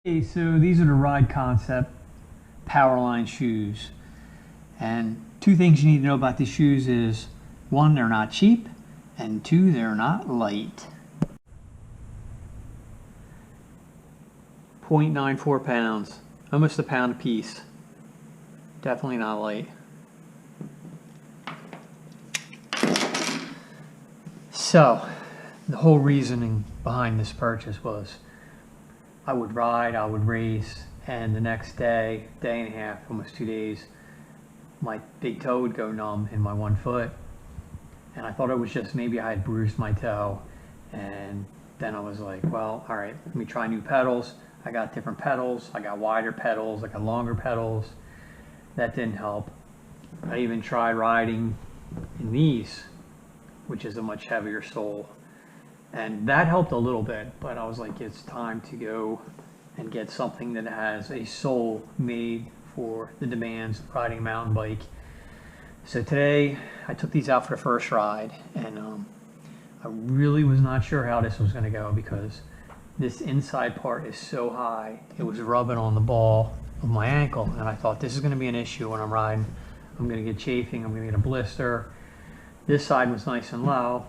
Okay, so these are the Ride Concept Powerline shoes. And two things you need to know about these shoes is, one, they're not cheap, and two, they're not light. 0.94 pounds, almost a pound a piece. Definitely not light. So, the whole reasoning behind this purchase was I would ride, I would race, and the next day, day and a half, almost 2 days, my big toe would go numb in my one foot. And I thought it was just maybe I had bruised my toe. And then I was like, well, all right, let me try new pedals. I got different pedals. I got wider pedals. I got longer pedals. That didn't help. I even tried riding in these, which is a much heavier sole. And that helped a little bit, but I was like, it's time to go and get something that has a sole made for the demands of riding a mountain bike. So today I took these out for the first ride, and I really was not sure how this was going to go because this inside part is so high. It was rubbing on the ball of my ankle, and I thought this is going to be an issue when I'm riding. I'm going to get chafing, I'm going to get a blister. This side was nice and low,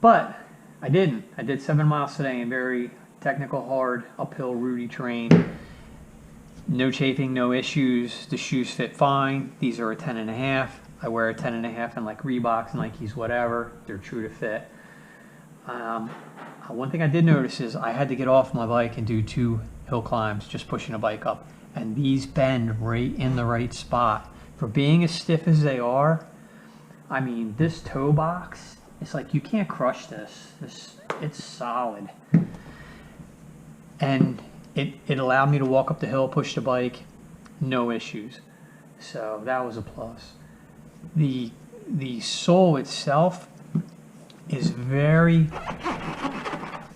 but I didn't. I did 7 miles today in very technical, hard, uphill, rooty terrain. No chafing, no issues. The shoes fit fine. These are a 10.5. I wear a 10.5 in like Reeboks, Nikes, whatever. They're true to fit. One thing I did notice is I had to get off my bike and do 2 hill climbs, just pushing a bike up. And these bend right in the right spot. For being as stiff as they are, I mean, this toe box, it's like you can't crush this. It's solid. And it allowed me to walk up the hill, push the bike, no issues. So that was a plus. The sole itself is very,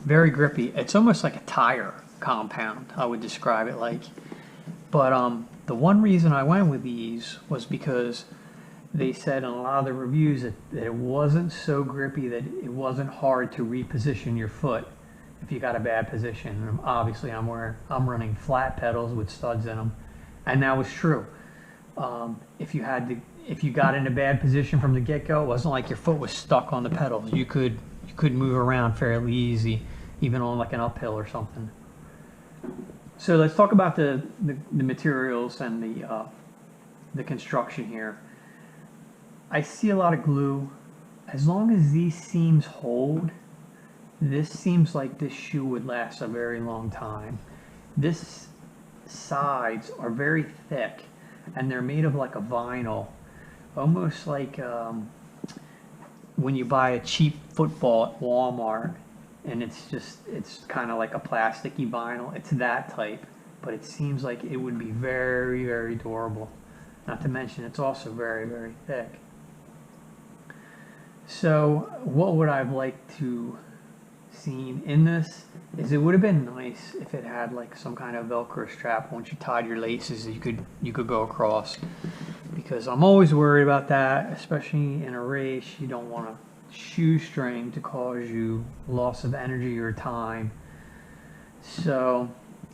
very grippy. It's almost like a tire compound, I would describe it like. But the one reason I went with these was because they said in a lot of the reviews that it wasn't so grippy, that it wasn't hard to reposition your foot if you got a bad position. And obviously I'm running flat pedals with studs in them, and that was true. If you got in a bad position from the get-go, it wasn't like your foot was stuck on the pedals. You could move around fairly easy, even on like an uphill or something. So let's talk about the materials and the construction here. I see a lot of glue. As long as these seams hold, this seems like this shoe would last a very long time. This sides are very thick, and they're made of like a vinyl, almost like when you buy a cheap football at Walmart, and it's kind of like a plasticky vinyl. It's that type, but it seems like it would be very, very durable. Not to mention it's also very, very thick. So what would I have liked to seen in this is it would have been nice if it had like some kind of Velcro strap once you tied your laces that you could go across, because I'm always worried about that, especially in a race. You don't want a shoestring to cause you loss of energy or time. So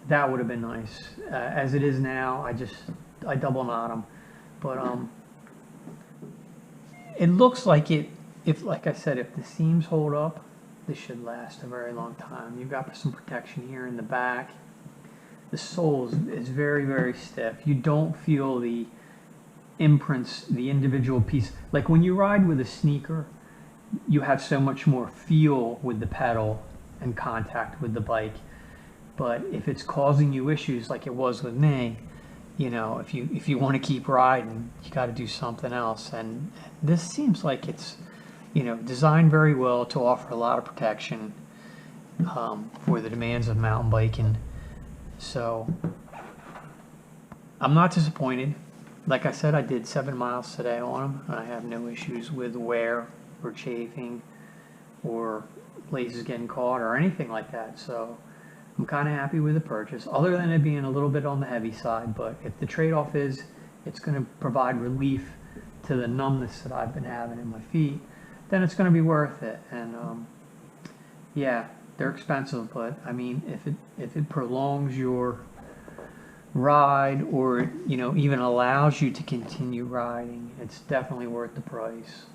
that would have been nice. As it is now, I double knot them, but it looks like it. If, like I said, if the seams hold up, this should last a very long time. You've got some protection here in the back. The sole is very, very stiff. You don't feel the imprints, the individual piece. Like when you ride with a sneaker, you have so much more feel with the pedal and contact with the bike. But if it's causing you issues like it was with me, you know, if you want to keep riding, you got to do something else. And this seems like it's, you know, designed very well to offer a lot of protection for the demands of mountain biking. So I'm not disappointed. Like I said, I did 7 miles today on them, and I have no issues with wear or chafing or laces getting caught or anything like that. So I'm kind of happy with the purchase, other than it being a little bit on the heavy side. But if the trade-off is it's going to provide relief to the numbness that I've been having in my feet, then it's going to be worth it. And yeah, they're expensive, but I mean, if it prolongs your ride, or you know, even allows you to continue riding, it's definitely worth the price.